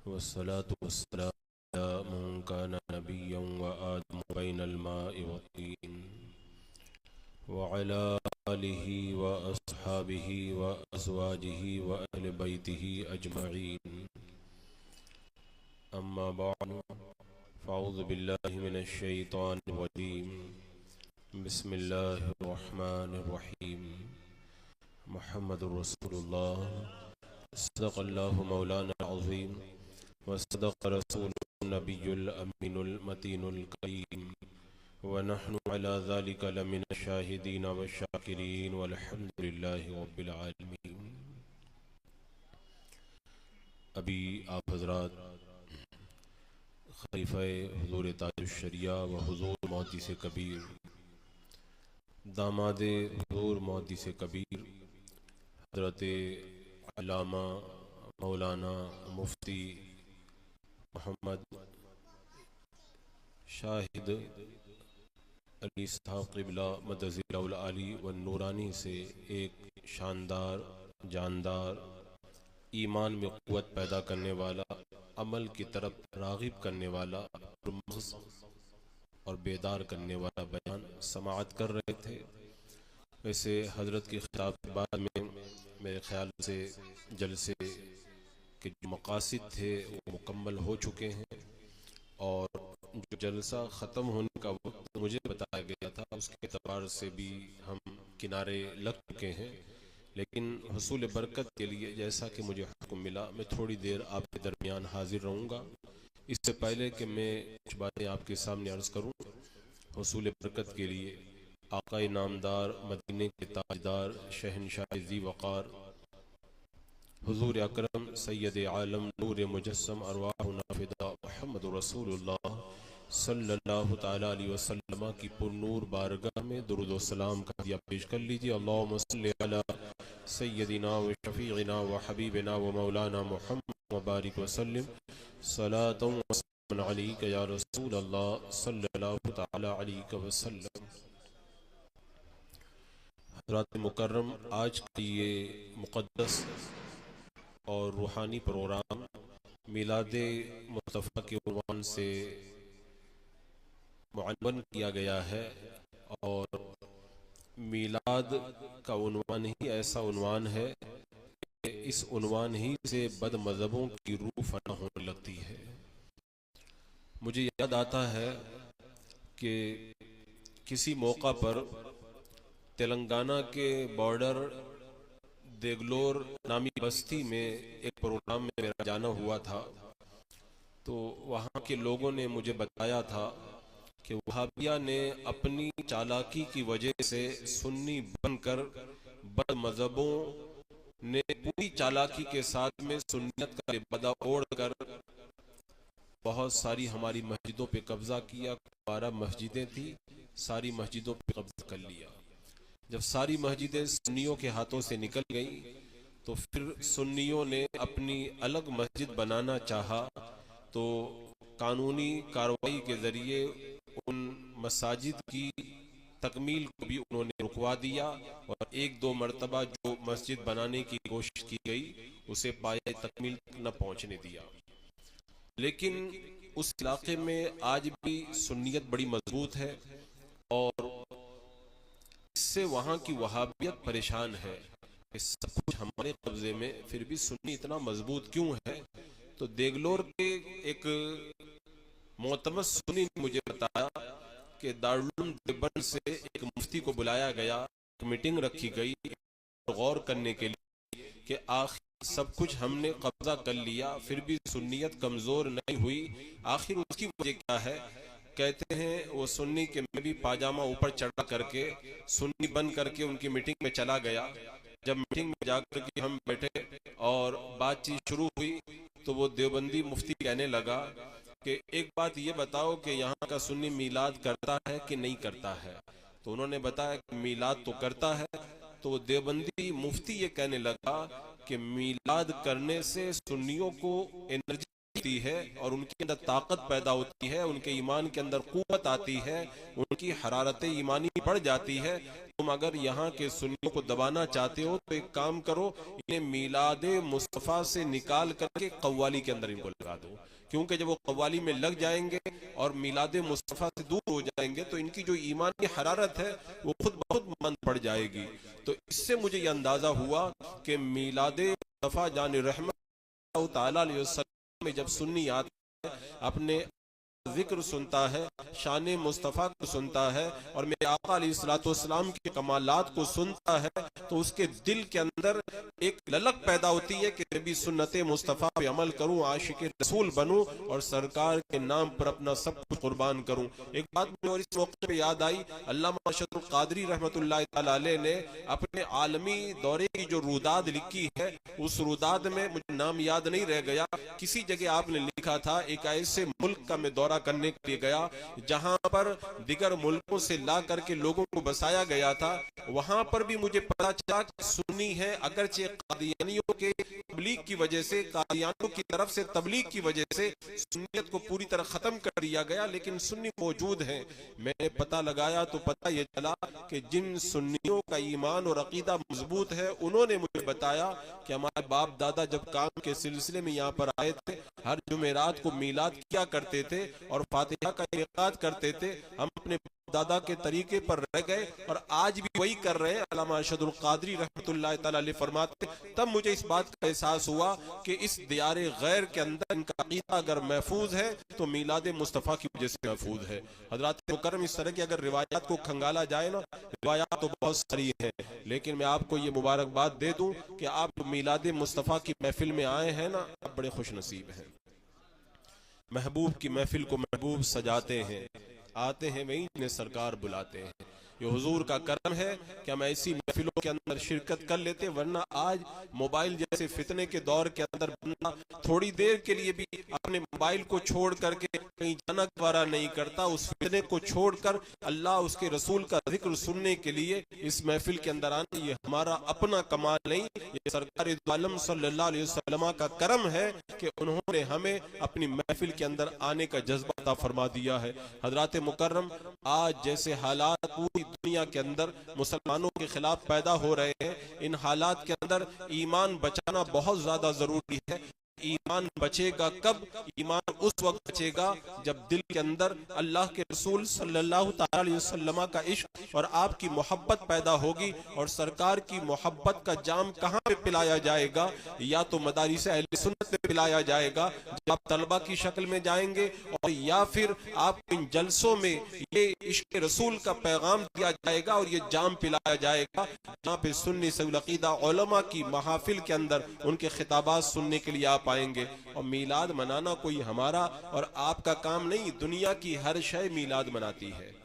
वस्सलातु वस्सलामु अला मन कान नबिय्यन व आदम बैनल माइ वत्तीन व अला आलिहि व अस्हाबिहि व अज़वाजिहि व अहले बैतिहि अजमईन। अम्मा बअद फ़अऊज़ु बिल्लाहि मिनश शैतानिर रजीम। बिस्मिल्लाहिर रहमानिर रहीम। मुहम्मदुर रसूलुल्लाह सदक़ल्लाहु मौलाना अज़ीम व सदक़ रसूलुन नबियुल अमीनुल मतीनुल करीम व नहनु अला ज़ालिका लमिनश शाहिदीन व शाकिरीन वल्हम्दुलिल्लाहि रब्बिल आलमीन। अभी आप हज़रात खलीफ़ा हुज़ूर ताजुश शरिया व हुज़ूर मोहद्दिस कबीर दामादे हुज़ूर मोहद्दिस कबीर हज़रत अल्लामा मौलाना मुफ्ती मोहम्मद शाहिद अली साहब क़िबला मदज़िलहुल आली व नूरानी से एक शानदार जानदार ईमान में क़ुव्वत पैदा करने वाला, अमल की तरफ राग़िब करने वाला और बेदार करने वाला बयान समाअत कर रहे थे। वैसे हज़रत की खिताब के बाद में मेरे ख़्याल से जलसे के जो मक़ासिद थे वो मुकम्मल हो चुके हैं और जो जलसा ख़त्म होने का वक्त मुझे बताया गया था उसके एतबार से भी हम किनारे लग चुके हैं। लेकिन हुसूल बरकत के लिए जैसा कि मुझे हुक्म मिला मैं थोड़ी देर आपके दरमियान हाजिर रहूँगा। इससे पहले कि मैं कुछ बातें आपके सामने अर्ज़ करूँ, हुसूल बरकत के लिए आक़ाए नामदार मदीने के ताजदार शहनशाह ज़ी वक़ार हुज़ूर अकरम सैयद आलम नूर मुजस्सम अरवाहुना फ़िदा मुहम्मदुर रसूलुल्लाह सल्लल्लाहु तआला अलैहि वसल्लम की पुरनूर बारगाह में दुरूद व सलाम का हदिया पेश कर लीजिए। अल्लाहुम्मा सल्लि अला सय्यदिना व शफ़ीइना व हबीबिना व मौलाना मुहम्मद व बारिक वसल्लिम सलातन व सलामन अलैका या रसूलल्लाह सल्लल्लाहु तआला अलैहि वसल्लम। हज़रात मुकर्रम, आज की ये मुक़द्दस और रूहानी प्रोग्राम मिलादे मुस्तफ़ा के उन्वान से मुअव्वन किया गया है और मिलाद का उन्वान ही ऐसा उन्वान है कि इस उन्वान ही से बद मज़हबों की रूह फना होने लगती है। मुझे याद आता है कि किसी मौका पर तेलंगाना के बॉर्डर देगलोर नामी बस्ती में एक प्रोग्राम में मेरा जाना हुआ था, तो वहाँ के लोगों ने मुझे बताया था कि वहाबिया ने अपनी चालाकी की वजह से सुन्नी बनकर बद मज़हबों ने पूरी चालाकी के साथ में सुन्नियत का लिबादा ओढ़ कर बहुत सारी हमारी मस्जिदों पे कब्जा किया। 12 मस्जिदें थी, सारी मस्जिदों पे कब्जा कर लिया। जब सारी मस्जिदें सुन्नियों के हाथों से निकल गई तो फिर सुन्नियों ने अपनी अलग मस्जिद बनाना चाहा, तो कानूनी कार्रवाई के ज़रिए उन मसाजिद की तकमील को भी उन्होंने रुकवा दिया और एक दो मरतबा जो मस्जिद बनाने की कोशिश की गई उसे पाए तकमील तक न पहुँचने दिया। लेकिन उस इलाके में आज भी सुन्नियत बड़ी मजबूत है और इससे वहाँ की वहाबियत परेशान है कि सब कुछ हमारे कब्जे में, फिर भी सुन्नी इतना मजबूत क्यों है। तो देगलोर के एक मोतमद सुन्नी ने मुझे बताया कि दारुल देवबंद से एक मुफ्ती को बुलाया गया, एक मीटिंग रखी गई गौर करने के लिए कि आखिर सब कुछ हमने कब्जा कर लिया फिर भी सुन्नियत कमजोर नहीं हुई, आखिर उसकी वजह क्या है। कहते हैं वो सुन्नी के मैं भी पाजामा ऊपर चढ़ा करके सुन्नी बन करके उनकी मीटिंग में चला गया। जब मीटिंग में जाकर के हम बैठे और बातचीत शुरू हुई तो वो देवबंदी मुफ्ती कहने लगा कि एक बात ये बताओ कि यहाँ का सुन्नी मीलाद करता है कि नहीं करता है। तो उन्होंने बताया कि मीलाद तो करता है। तो वो देवबंदी मुफ्ती ये कहने लगा कि मीलाद करने से सुन्नियों को एनर्जी होती है और उनके अंदर ताकत पैदा होती है, उनके ईमान के अंदर कुव्वत आती है, उनकी हरारत ईमानी बढ़ जाती है। तुम अगर यहाँ के सुन्नियों को दबाना चाहते हो तो एक काम करो, इन्हें मिलादे मुस्तफ़ा से निकाल करके कव्वाली के अंदर इनको लगा दो, क्योंकि जब वो कव्वाली में लग जाएंगे और मिलादे मुस्तफ़ा से दूर हो जाएंगे तो इनकी जो ईमान की हरारत है वो खुद बहुत मंद पड़ जाएगी। तो इससे मुझे ये अंदाजा हुआ कि मिलादे मुस्तफ़ा जान रहमत ताला अलैहि वसल्लम में जब सुन्नी आता है, अपने जिक्र सुनता है, शान मुस्तफ़ा को सुनता है और मेरे आका अलैहिस्सलाम के कमालात को सुनता है, तो उसके दिल के अंदर एक ललक पैदा होती है कि मैं भी सुन्नते मुस्तफ़ा पे अमल करूं, आशिक रसूल बनूं और सरकार के नाम पर अपना सब कुछ कुर्बान करूं। एक बात मुझे और इस मौके पे याद आई, अल्लामा अरशदुल क़ादरी रहमतुल्लाह तआला अलैह ने अपने आलमी दौरे की जो रुदाद लिखी है, उस रुदाद में मुझे नाम याद नहीं रह गया, किसी जगह आपने लिखा था एक ऐसे मुल्क का मैं दौरा करने के लिए गया जहां पर दिगर मुल्कों से ला करके लोगों को बसाया गया था। वहां पर भी मुझे पता चला कि सुन्नी है, अगरचे कादियानियों के तबलीग की वजह से, कादियानियों की तरफ से तबलीग की वजह से सुन्नियत को पूरी तरह खत्म कर दिया गया, लेकिन सुन्नी मौजूद है। मैंने पता लगाया तो पता यह चला कि जिन सुन्नियों का ईमान और अकीदा मजबूत है, उन्होंने मुझे बताया कि हमारे बाप दादा जब काम के सिलसिले में यहाँ पर आए थे, हर जुमेरात को मीलाद किया करते थे और फातिहा का इनेकाद करते थे। हम अपने दादा के तरीके पर रह गए और आज भी वही कर रहे हैं। अल्लामा अरशदुल क़ादरी रहमतुल्लाह तआला अलैह फरमाते, तब मुझे इस बात का एहसास हुआ कि इस दियारे गैर के अंदर इनका अकीदा अगर महफूज है तो मीलाद मुस्तफ़ा की वजह से महफूज है। हज़रात मुकर्रम, इस तरह की अगर रिवायात को खंगाला जाए ना, रिवायात तो बहुत सारी है, लेकिन मैं आपको ये मुबारकबाद दे दूं कि आप मीलाद मुस्तफ़ा की महफिल में आए हैं ना, आप बड़े खुश नसीब हैं। महबूब की महफिल को महबूब सजाते हैं, आते हैं वहीं जिन्हें सरकार बुलाते हैं। ये हुजूर का करम है कि हम ऐसी महफिलों के अंदर शिरकत कर लेते, वरना आज मोबाइल जैसे फितने के दौर के अंदर बंदा थोड़ी देर के लिए भी अपने मोबाइल को छोड़ करके कहीं जाना गवारा नहीं करता। उस फितने को छोड़कर अल्लाह उसके रसूल का जिक्र सुनने के लिए इस महफिल के अंदर आना, ये हमारा अपना कमाल नहीं, ये सरकार दो आलम सल्लल्लाहु अलैहि वसल्लम का करम है कि उन्होंने हमें अपनी महफिल के अंदर आने का जज्बा अता फरमा दिया है। हजरात मुकर्रम, आज जैसे हालात पूरी दुनिया के अंदर मुसलमानों के खिलाफ पैदा हो रहे हैं, इन हालात के अंदर ईमान बचाना बहुत ज्यादा जरूरी है। ईमान बचेगा कब? ईमान उस वक्त बचेगा जब दिल के अंदर अल्लाह के रसूल सल्लल्लाहु अलैहि वसल्लम का इश्क और आपकी मोहब्बत पैदा होगी। और सरकार की मोहब्बत का जाम कहाँ पे पिलाया जाएगा? या तो मदारिस अहले सुन्नत में पिलाया जाएगा, जब आप तलबा की शक्ल में जाएंगे, और या फिर आप इन जलसों में ये इश्क रसूल का पैगाम दिया जाएगा और ये जाम पिलाया जाएगा, जहाँ पे सुन्नी सऊल अकीदा उलमा की महफिल के अंदर उनके खिताबात सुनने के लिए आप पाएंगे। और मीलाद मनाना कोई हमारा और आपका काम नहीं, दुनिया की हर शय मीलाद मनाती है।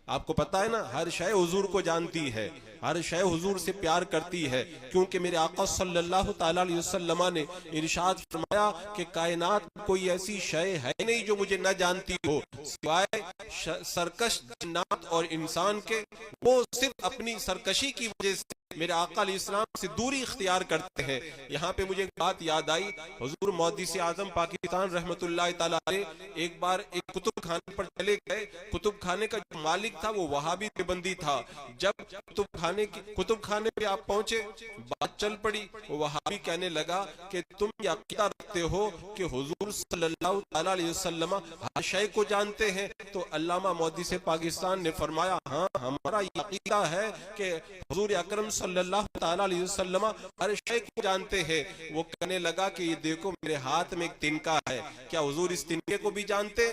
आपको पता है ना, हर शय हुजूर को जानती है, हर शय हुजूर से प्यार करती है, क्योंकि मेरे आका सल्लल्लाहु ताला अलैहि वसल्लम ने इरशाद फरमाया कि कायनात में कोई ऐसी शय है नहीं जो मुझे न जानती हो, सिवाय सरकश जिन्नात और इंसान के। वो सिर्फ अपनी सरकशी की वजह से मेरे आका अलैहिस्सलाम से दूरी इख्तियार करते हैं। यहाँ पे मुझे एक बात याद आई, हुजूर मुहद्दिस आज़म पाकिस्तान रहमतुल्लाह तआला अलैह एक बार एक कुतुब खाने पर चले गए। कुतुब खाने का जो मालिक था वो वहाबी देवबंदी था। जब कुतुब खाने पे आप पहुंचे, बात चल पड़ी, वो वहाबी कहने लगा कि तुम ये अकीदा रखते हो कि हुजूर सल्लल्लाहु तआला अलैहि वसल्लम हर शय को जानते हैं? तो अल्लामा मुहद्दिस पाकिस्तान ने फरमाया, हाँ, हमारा ये अकीदा है कि हुजूर अकरम सल्लल्लाहु तआला अलैहि वसल्लम हर शय को जानते हैं। वो कहने लगा कि ये देखो मेरे हाथ में एक तिनका है, क्या हुजूर इस तिनके को भी जानते?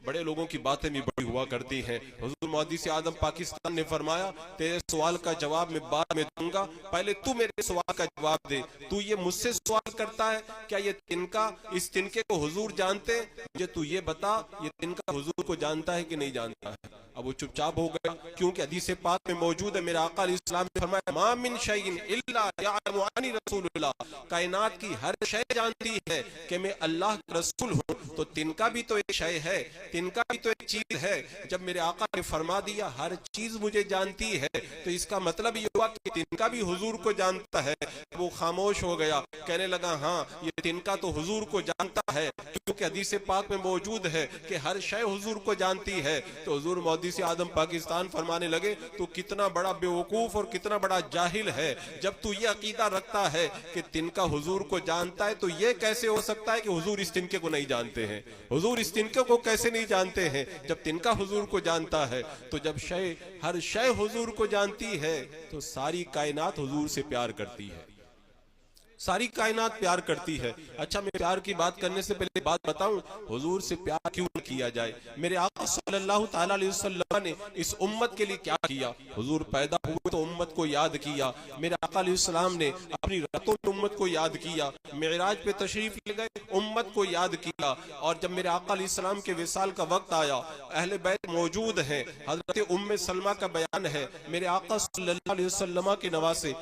बड़े लोगों की बातें भी बड़ी हुआ करती हैं। हुजूर मुहद्दिस आज़म पाकिस्तान ने फरमाया, तेरे सवाल का जवाब मैं बाद में दूंगा, पहले तू मेरे सवाल का जवाब दे। तू ये मुझसे सवाल करता है, क्या ये तिनका, इस तिनके को हुजूर जानते? मुझे तू ये बता, ये तिनका हुजूर को जानता है कि नहीं जानता है? अब वो चुपचाप हो गया, क्योंकि हदीस पाक में मौजूद है, मेरा आका अलैहिस्सलाम ने फरमाया, मा मिन शैइन इल्ला यअलमु अन्नी रसूलुल्लाह, कायनात की हर शय जानती है कि मैं अल्लाह का रसूल हूँ। तो तिनका भी तो एक शय है, तिनका भी तो एक चीज है। जब मेरे आका ने फरमा दिया हर चीज मुझे जानती है, तो इसका मतलब ये हुआ कि तिनका भी हुजूर को जानता है। वो खामोश हो गया, कहने लगा, हाँ, ये तिनका तो हुजूर को जानता है, क्योंकि हदीस पाक में मौजूद है कि हर शय हुजूर को जानती है। तो हुजूर मुहद्दिस आदम पाकिस्तान फरमाने लगे तू कितना बड़ा बेवकूफ और कितना बड़ा जाहिल है, जब तू ये अकीदा रखता है कि तिनका हुजूर को जानता है तो ये कैसे हो सकता है कि हुजूर इस तिनके को नहीं जानते हैं। हुजूर इस तिनके को कैसे नहीं जानते हैं जब तिनका हुजूर को जानता है। तो जब हर शय हुजूर को जानती है तो सारी कायनात हुजूर से प्यार करती है, सारी कायनात प्यार करती है। अच्छा, मैं प्यार की बात करने से पहले बात बताऊं, हुजूर से प्यार क्यों न किया जाए। मेरे आका सल्लल्लाहु ताला अलैहि वसल्लम ने इस उम्मत के लिए क्या किया। हुजूर पैदा हुए तो उम्मत को याद किया, मेरे आका अलैहिस्सलाम ने अपनी रातों में उम्मत को याद किया, मेराज पे तशरीफ ले गए, उम्मत को याद किया। और जब मेरे आका अलैहिस्सलाम के विसाल का वक्त आया, अहले बैत मौजूद हैं, हजरत उम्मे सलमा का बयान है, मेरे आका सल्लल्लाहु अलैहि वसल्लम के नवासे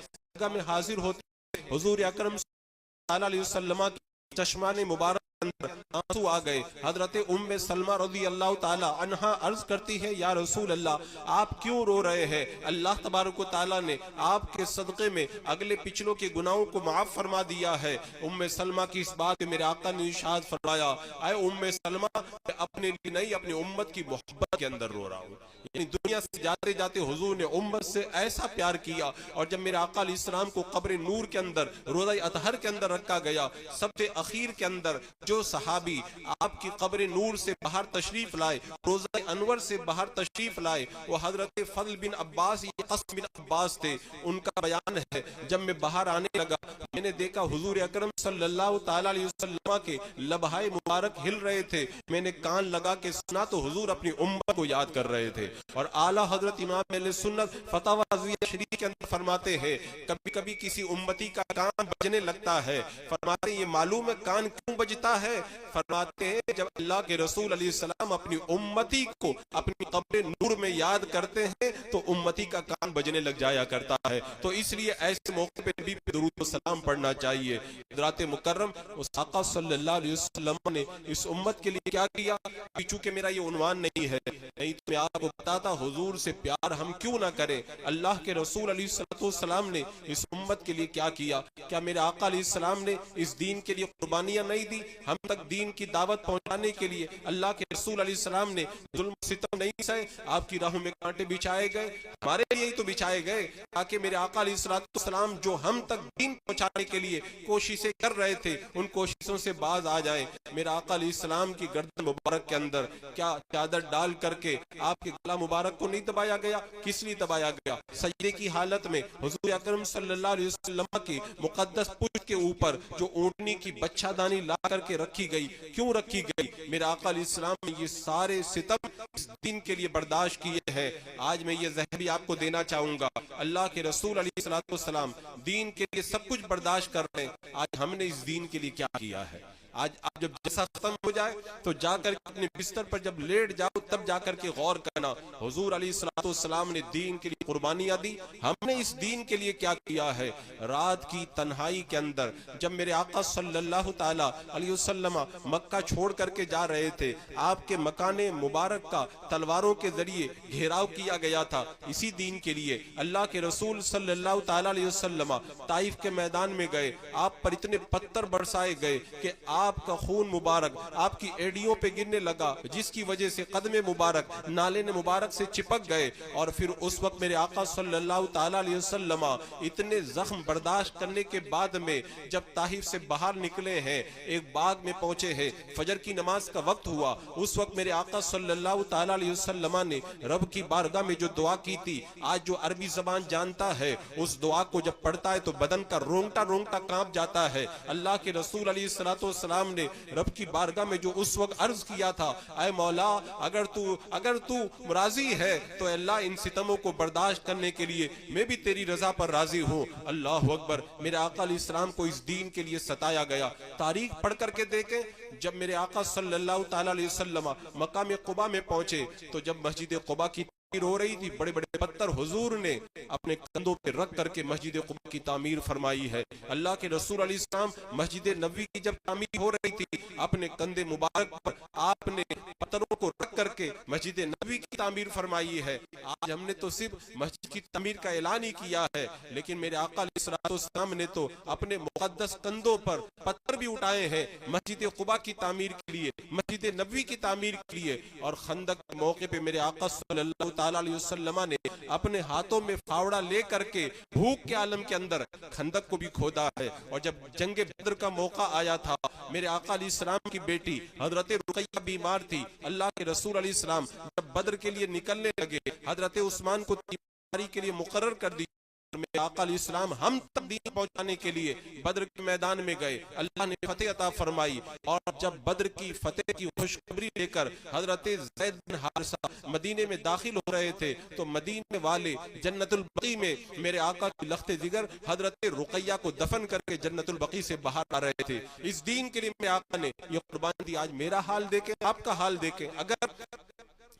में हाजिर होते हुजूर अकरम सल्लल्लाहु अलैहि वसल्लम की चश्माने मुबारक अंदर आंसू आ गए। हजरत उम्मे सलमा रज़ी अल्लाह ताला अन्हा अर्ज करती है, या रसूल अल्लाह, आप क्यों रो रहे हैं। अल्लाह तबारक व ताला ने आपके सदक़े में अगले पिछलों के गुनाहों को माफ फरमा दिया है। उम्मे सलमा की इस बात पे मेरे आका ने इरशाद फरमाया, आए उम्मे सलमा, अपने लिए नहीं अपनी उम्मत की मोहब्बत के अंदर रो रहा हूँ। यानी दुनिया से जाते जाते हुजूर ने उम्मत से ऐसा प्यार किया। और जब मेरे आका अलैहिस्सलाम को कब्र नूर के अंदर रोज़ा अतहर के अंदर रखा गया, सबसे अखीर के अंदर जो सहाबी आपकी कब्र नूर से बाहर तशरीफ लाए, रोज़ा अनवर से बाहर तशरीफ लाए, वो हजरत फजल बिन अब्बास या क़स्म बिन अब्बास थे। उनका बयान है, जब मैं बाहर आने लगा मैंने देखा हुजूर अकरम सल्लल्लाहु ताला अलैहि वसल्लम के लबहाए मुबारक हिल रहे थे। मैंने कान लगा के सुना तो हुजूर अपनी उम्मत को याद कर रहे थे। और आला हजरत इमाम अहले सुन्नत फतवा शरीफ के अंदर फरमाते हैं, कभी कभी किसी उम्मती का कान बजने लगता है, फरमाते ये मालूम है कान क्यों बजता है। फरमाते हैं जब अल्लाह के रसूल अलैहिस्सलाम अपनी उम्मती को अपनी कब्र नूर में याद करते हैं तो उम्मती का कान बजने लग जाया करता है। तो इसलिए ऐसे मौके पे नबी पे दुरूद व सलाम पढ़ना चाहिए। हज़रात मुकर्रम उस आका सल्लल्लाहु अलैहि वसल्लम ने इस उम्मत के लिए क्या किया। चूंकि मेरा ये उन्वान नहीं है, नहीं तो मैं आपको बताता हुजूर से प्यार हम क्यों ना करें। अल्लाह के रसूल अलैहिस्सलाम ने इस उम्मत के लिए क्या किया। क्या मेरे आका अलैहिस्सलाम ने इस दीन के लिए कुर्बानियां नहीं दी। हम तक दीन की दावत पहुंचाने के लिए अल्लाह के रसूल अलैहिस्सलाम ने जुल्म सितम नहीं सहे, आपकी राहों में कांटे बिछाए गए, हमारे लिए ही तो बिछाए गए ताकि मेरे आका अलैहिस्सलाम जो हम तक दीन पहुंचाने के लिए कोशिशें कर रहे थे उन कोशिशों से बाज आ जाए। मेरा आका अलैहिस्सलाम की गर्दन मुबारक के अंदर क्या चादर डाल करके आपके गला मुबारक को नहीं दबाया गया। किस लिए दबाया गया। सजदे की हालत में हुजूर अकरम सल्लल्लाहु अलैहि वसल्लम की मुकद्दस पुष्ट के ऊपर जो ऊँटनी की बच्चादानी ला करके रखी गई, क्यों रखी गई। मेरा आका अलैहिस्सलाम ने ये सारे सितम इस दिन के लिए बर्दाश्त किए हैं। आज मैं ये ज़हर भी आपको देना चाहूंगा, अल्लाह के रसूल अलैहिस्सलाम दीन के लिए सब कुछ बर्दाश्त कर रहे हैं। आज हमने इस दीन के लिए क्या किया है। आज आप जब जैसा खत्म हो जाए तो जाकर अपने बिस्तर पर जब लेट जाओ तब जाकर के गौर करना हुजूर अलैहिस्सलाम ने दीन के लिए कुर्बानियां दी, हमने इस दीन के लिए क्या किया है। रात की तन्हाई के अंदर जब मेरे आका सल्लल्लाहु ताला अलैहि वसल्लम मक्का छोड़ करके जा रहे थे, आपके मकाने मुबारक का तलवारों के जरिए घेराव किया गया था इसी दीन के लिए। अल्लाह के रसूल सल्लल्लाहु ताला अलैहि वसल्लम ताइफ के मैदान में गए, आप पर इतने पत्थर बरसाए गए कि आपका खून मुबारक आपकी एड़ियों पे गिरने लगा, जिसकी वजह से कदमे मुबारक नाले ने मुबारक से चिपक गए। और फिर उस वक्त मेरे आका सल्लल्लाहु ताला अलैहि वसल्लम इतने जख्म बर्दाश्त करने के बाद में जब ताइफ से बाहर निकले हैं, एक बाग में पहुंचे हैं, फजर की नमाज का वक्त हुआ। उस वक्त मेरे आका सल्लल्लाहु ताला अलैहि वसल्लम ने रब की बारगाह में जो दुआ की थी, आज जो अरबी जबान जानता है उस दुआ को जब पढ़ता है तो बदन का रोंगटा रोंगटा कांप जाता है। अल्लाह के रसूल अलैहिस्सलाम ने रब की बारगाह में जो उस वक्त अर्ज किया था, ऐ मौला अगर तू राजी है तो अल्लाह इन सितमों को बर्दाश्त करने के लिए मैं भी तेरी रजा पर राजी हूँ। अल्लाह अकबर। मेरे आका अलैहिस्सलाम को इस दीन के लिए सताया गया। तारीख पढ़ करके देखें, जब मेरे आका सल्लल्लाहु ताला अलैहि वसल्लम मकाम क़ुबा में पहुंचे तो जब मस्जिद क़ुबा की तामीर हो रही थी, बड़े बड़े पत्थर हुजूर ने अपने कंधों पे रख करके मस्जिद कुबा की तामीर फरमाई है। अल्लाह के रसूल अलैहिस्सलाम मस्जिद नबवी की जब तामीर हो रही थी, अपने कंधे मुबारक पर आपने पत्थरों को रख करके मस्जिद नबवी की तामीर फरमाई है। आज हमने तो सिर्फ मस्जिद की तामीर का ऐलान ही किया है, लेकिन मेरे आका अलैहिस्सलाम ने तो अपने मुकद्दस कंधों पर पत्थर भी उठाए हैं मस्जिद कुबा की तामीर के लिए, मस्जिद नबवी की तामीर के लिए। और खंदक के मौके पे मेरे आका सल्लल्लाहु तआला अलैहि वसल्लम ने अपने हाथों में फावड़ा ले करके भूख के आलम के अंदर खंदक को भी खोदा है। और जब जंगे बद्र का मौका आया था, मेरे आका अलैहिस्सलाम की बेटी हजरत रुकैया बीमार थी। अल्लाह के रसूल अलैहिस्सलाम जब बद्र के लिए निकलने लगे, हजरत उस्मान को तैयारी के लिए मुकर्रर कर दी। मेरे आका अलैहिस्सलाम हम तक दीन पहुंचाने के लिए बद्र के मैदान में गए, अल्लाह ने फतेह अता फरमाई। और जब बद्र की फतेह की खुशखबरी लेकर हजरत ज़ैद बिन हारिसा मदीने में दाखिल हो रहे थे, तो मदीने वाले जन्नतुल बकी में मेरे आका की लख्ते जिगर हजरत रुकैया को दफन करके जन्नतुल बकी से बाहर आ रहे थे। इस दीन के लिए मेरे आका ने ये कुर्बानी दी। आज मेरा हाल देखें, आपका हाल देखें। अगर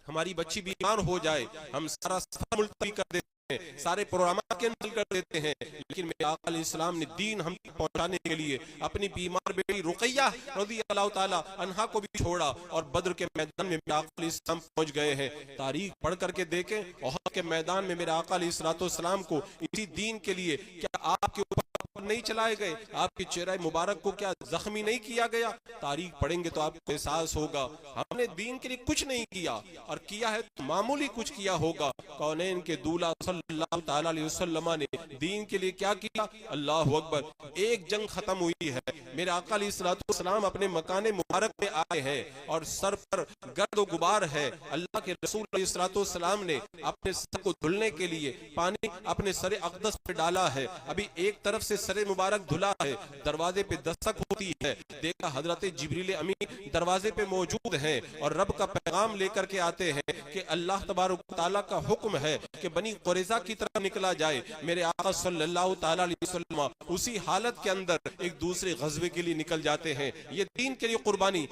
हमारी बच्ची बीमार हो जाए, हम सारा सफर मुलतवी कर देते हैं, सारे प्रोग्राम कैंसिल कर देते हैं, लेकिन मेरे आका अलैहिस्सलाम ने दीन हम तक पहुंचाने के लिए अपनी बीमार बेटी रुकैया रज़ियल्लाहु ताला अन्हा को भी छोड़ा और बद्र के मैदान में मेरे आका अलैहिस्सलाम पहुंच गए हैं। तारीख पढ़ करके देखें, ओहद के मैदान में मेरे आका अलैहिस्सलाम को इसी दीन के लिए क्या आपके ऊपर नहीं चलाए गए, आपके चेहरे मुबारक को क्या जख्मी नहीं किया गया? तारीख पढ़ेंगे तो आपको एहसास होगा हमने दीन के लिए कुछ नहीं किया, और किया है तो मामूली कुछ किया होगा। कौनैन के दूल्हा सल्लल्लाहु तआला अलैहि वसल्लम ने दीन के लिए क्या किया? अल्लाहु अकबर। एक जंग खत्म हुई है, मेरे आका अलैहिस्सलाम अपने मकाने मुबारक में आए हैं और सर पर गर्द व गुबार है। अल्लाह के रसूल अलैहिस्सलाम ने अपने सर को धुलने के लिए पानी अपने सर अक़दस पे डाला है। अभी एक तरफ से सर मुबारक धुला है, दरवाजे पे दस्तक होती है, देखा हजरत जिब्रील अमीन दरवाजे पे मौजूद हैं और रब का पैगाम लेकर के आते हैं कि अल्लाह तबारक व तआला का हुक्म है कि बनी कुरैज़ा की तरफ निकला जाए। मेरे आका सल्लल्लाहु तआला अलैहि वसल्लम उसी हालत के अंदर एक दूसरे गज़वे के लिए निकल जाते हैं। ये दीन के लिए कुर्बानी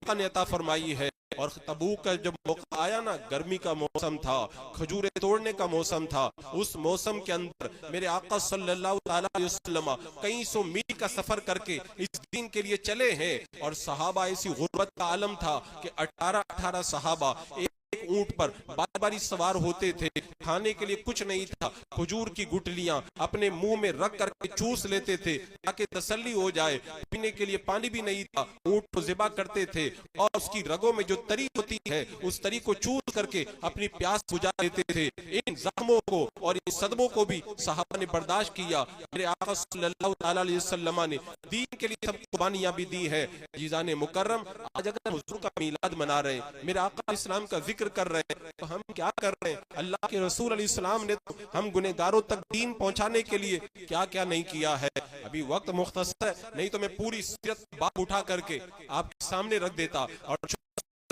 ने अता फरमाई है। और तबूक का जब मौका आया ना, गर्मी का मौसम था, खजूरें तोड़ने का मौसम था, उस मौसम के अंदर मेरे आका सल्लल्लाहु तआला अलैहि वसल्लम कई सौ मील का सफर करके इस दीन के लिए चले हैं। और सहाबा ऐसी गुर्बत का आलम था कि 18 सहाबा एक ऊंट पर बार बारी सवार होते थे, खाने के लिए कुछ नहीं था, खजूर की गुठलियां अपने मुंह में रख करके चूस लेते थे ताकि तसल्ली हो जाए, पीने के लिए पानी भी नहीं था, ऊंट को ज़िबा करते थे और उसकी रगों में जो तरी होती है उस तरी को चूस करके अपनी प्यास बुझा लेते थे। इन जख्मों को और इन सदमों को भी सहाबा ने बर्दाश्त किया। मेरे आका सल्लल्लाहु तआला अलैहि वसल्लम ने दीन के लिए सब कुर्बानियां भी दी है। जीजाने मुकर्रम, आज अगर हुजूर का मीलाद मना रहे हैं, मेरे आका इस्लाम का जिक्र कर रहे हैं, तो हम क्या कर रहे हैं? अल्लाह के रसूल अलैहिस्सलाम ने तो हम गुनहगारों तक दीन पहुंचाने के लिए क्या क्या नहीं किया है। अभी वक्त मुख्तसर है, नहीं तो मैं पूरी सीरत बात उठा करके आपके सामने रख देता और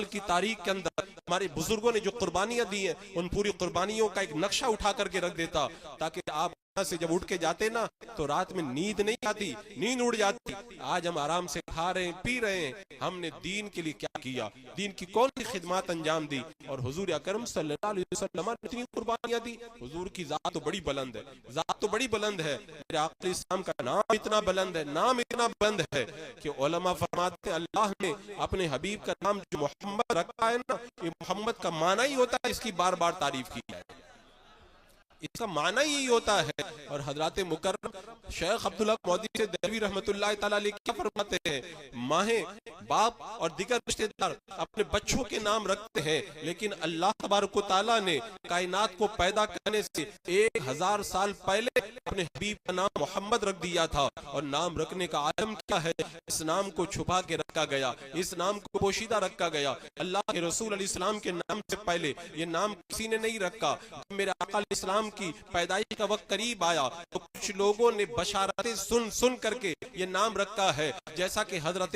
की तारीख के अंदर हमारे बुजुर्गों ने जो कुर्बानियां दी हैं उन पूरी कुर्बानियों का एक नक्शा उठा करके रख देता, ताकि आप से जब उठ के जाते ना तो रात में नींद नहीं आती, नींद उड़ जाती। आज हम आराम से खा रहे हैं, पी रहे हैं, हमने दीन के लिए क्या किया? दीन की कौन सी खिदमत अंजाम दी? और हुजूर अकरम सल्लल्लाहु अलैहि वसल्लम ने इतनी कुर्बानियां दी। हुजूर की जात तो बड़ी बुलंद है, जात तो बड़ी बुलंद है। मेरे आका इस्लाम का नाम इतना बुलंद है, नाम इतना बुलंद है कि उलमा फरमाते हैं अल्लाह ने अपने हबीब का नाम जो मोहम्मद रखा है ना, ये मोहम्मद का माना ही होता है इसकी बार बार तारीफ की जाए, इसका माना ही होता है। और हजरत मुकर्रम शेख अब्दुल्लाह मौदी से देवी रहमतुल्लाह ताला अलैह क्या फरमाते हैं? माहे बाप और दीगर रिश्तेदार अपने बच्चों के नाम रखते हैं, लेकिन अल्लाह तबारक व तआला ने कायनात को पैदा करने से 1000 साल पहले अपने हबीब का नाम मोहम्मद रख दिया था। और नाम रखने का आलम क्या है? इस नाम को छुपा के रखा गया, इस नाम को पोशीदा रखा गया। अल्लाह के रसूल अलैहिस्सलाम के नाम से पहले ये नाम किसी ने नहीं रखा। मेरे आका अलैहिस्सलाम की पैदाइश का वक्त करीब आया तो कुछ लोगों ने बशारतें सुन सुन करके ये नाम रखा है, जैसा कि हजरत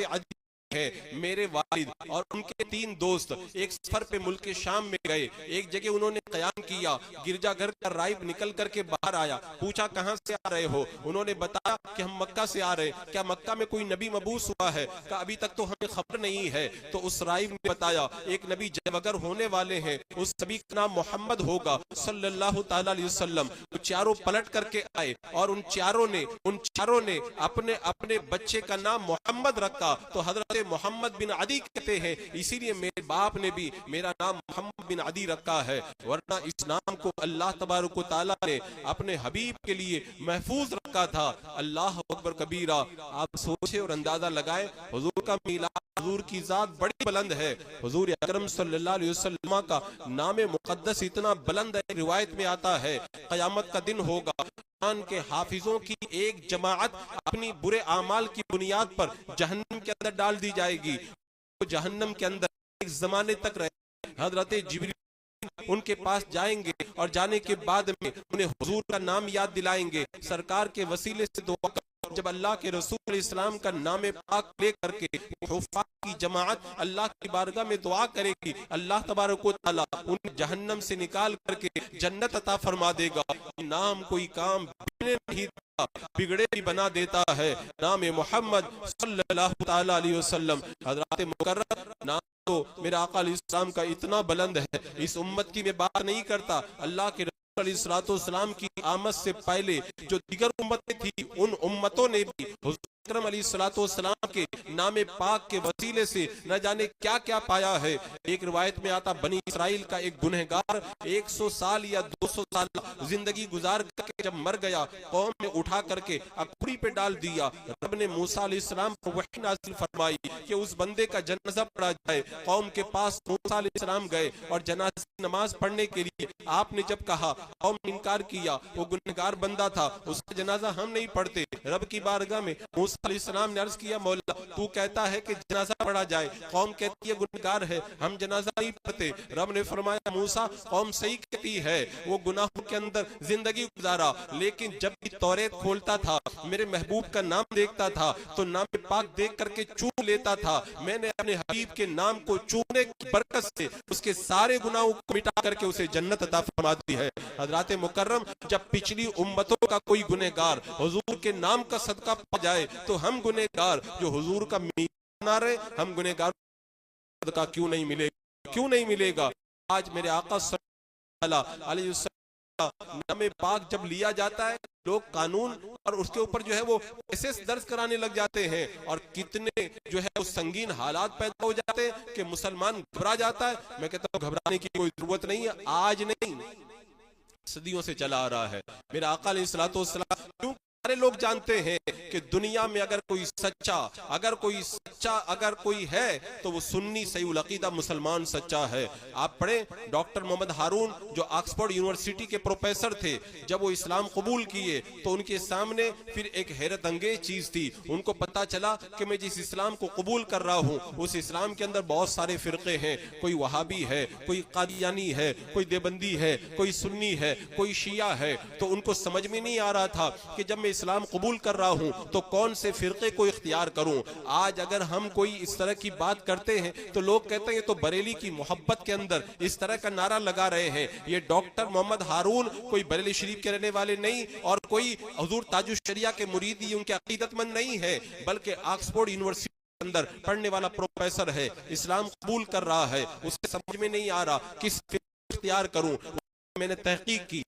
है मेरे वालिद और उनके 3 दोस्त एक सफर पे मुल्क शाम में गए। एक जगह उन्होंने क़याम किया, गिरजाघर का राइब निकल करके बाहर आया, पूछा कहां से आ रहे हो? उन्होंने बताया कि हम मक्का से आ रहे। क्या मक्का में कोई नबी मबूस हुआ है? कहा अभी तक तो हमें खबर नहीं है। तो उस राइब ने बताया एक नबी जब अगर होने वाले हैं उस नबी का नाम मोहम्मद होगा सल्लल्लाहु ताला अलैहि वसल्लम। तो चारों पलट करके आए और उन चारों ने अपने अपने बच्चे का नाम मोहम्मद रखा। तो हजरत मोहम्मद बिन अदी कहते हैं इसीलिए मेरे बाप ने भी मेरा नाम मोहम्मद बिन अदी रखा है, वरना इस नाम को अल्लाह तबारक व तआला ने अपने हबीब के लिए महफूज रखा था। अल्लाह अकबर कबीरा। आप सोचे और अंदाजा लगाए हुजूर का मिलाद, हुजूर की जात बड़ी बुलंद है। हुजूर अकरम सल्लल्लाहु अलैहि वसल्लम का नाम मुकद्दस इतना बुलंद है, रिवायत में आता है क़यामत का दिन होगा, कुरान के हाफिजों की एक जमाअत अपनी बुरे आमाल की बुनियाद पर जहन्नम के अंदर डाल दी जाएगी। तो जहन्नम के अंदर एक जमाने तक रहे। हजरत जिब्रील उनके पास जाएंगे और जाने के बाद में उन्हें हुजूर का नाम याद दिलाएंगे, सरकार के वसीले से दुआ। जब अल्लाह के रसूल इस्लाम का नाम पाक ले करके हुफ़ाज़ की जमाअत अल्लाह की बारगाह में दुआ करेगी, अल्लाह तबारक व तआला उन्हें जहन्नम से निकाल करके जन्नत अता फरमा देगा। नाम कोई काम बिगड़े नहीं देता, बिगड़े भी बना देता है। नाम मोहम्मद सल्लल्लाहु ताला अलैहि वसल्लम हज़रत मुकर्रम नाम तो मेरा आका अलैहिस्सलाम का इतना बुलंद है। इस उम्मत की मैं बात नहीं करता, अल्लाह के अलैहिस्सलाम की आमद से पहले जो दीगर उम्मतें थी उन उम्मतों ने भी हुज़ूर अकरम अलैहिस्सलाम के नाम पाक के वसीले से न जाने क्या क्या पाया है। एक रिवायत में आता बनी इसराइल का एक गुनहगार 100 साल या 200 साल जिंदगी गुजार करके जब मर गया, कौम ने उठा करके अखुरी पे डाल दिया। रब ने मूसा अलैहिस्सलाम पर वही नाज़िल फरमाई कि उस बंदे का जनाजा पढ़ा जाए। कौम के पास मूसा अलैहिस्सलाम गए और जनाजा नमाज पढ़ने के लिए आपने जब कहा, कौम ने इनकार किया। वो गुनहगार बंदा था, उसका जनाजा हम नहीं पढ़ते। रब की बारगाह में मूसा अलैहिस्सलाम ने अर्ज किया, मौला तू कहता है कि जनाजा पढ़ा जाए, कौम कहती है गुनहगार है, हम जनाजा नहीं पढ़ते। रब ने फरमाया मूसा कौम सही कहती है, वो गुनाहों के अंदर जिंदगी गुजारा, लेकिन जब भी तौरेत खोलता था, मेरे महबूब का नाम देखता था तो नाम पाक देख करके चूम लेता था। मैंने अपने हबीब के नाम को चूमने की बरकत से उसके सारे गुनाहों को मिटा करके उसे जन्नत अता फरमा दी है। हज़रत मुकर्रम जब पिछली उम्मतों का कोई गुनहगार हुजूर के नाम का सदका पा जाए तो हम गुनहगार जो हुजूर का मीना रहे, हम गुनहगार सदका क्यों नहीं मिलेगा। आज मेरे आका सल्लल्लाहु अलैहि वसल्लम नाम पाक जब लिया जाता है, लोग कानून और उसके ऊपर जो है वो केसेस दर्ज कराने लग जाते हैं और कितने जो है वो संगीन हालात पैदा हो जाते हैं कि मुसलमान घबरा जाता है। मैं कहता हूँ घबराने की कोई जरूरत नहीं है, आज नहीं सदियों से चला आ रहा है। मेरा आका अलैहिस्सलातु वस्सलाम क्यों सारे लोग जानते हैं कि दुनिया में अगर कोई सच्चा अगर कोई है तो वो सुन्नी सही उल अकीदा मुसलमान सच्चा है। आप पढ़ें डॉक्टर मोहम्मद हारून जो ऑक्सफोर्ड यूनिवर्सिटी के प्रोफेसर थे, जब वो इस्लाम कबूल किए तो उनके सामने फिर एक हैरत अंगेज चीज थी। उनको पता चला कि मैं जिस इस्लाम को कबूल कर रहा हूँ उस इस्लाम के अंदर बहुत सारे फिरके हैं, कोई वहाबी है, कोई कादियानी है, कोई देवबंदी है, कोई सुन्नी है, कोई शिया है। तो उनको समझ में नहीं आ रहा था कि जब मैं इस्लाम कबूल कर रहा हूं तो कौन से फिरके को इख्तियार करूं। आज अगर हम कोई इस तरह की बात करते हैं तो लोग कहते हैं तो बरेली की मोहब्बत के अंदर इस तरह का नारा लगा रहे हैं। ये डॉक्टर मोहम्मद हारून कोई बरेली शरीफ के रहने वाले नहीं और कोई हुजूर ताजुश शरिया के मुरीदी उनके अकीदतमंद नहीं है, बल्कि ऑक्सफोर्ड यूनिवर्सिटी अंदर पढ़ने वाला प्रोफेसर है, इस्लाम कबूल कर रहा है। उसे समझ में नहीं आ रहा किस फिरके इख्तियार करूं। मैंने तहकीक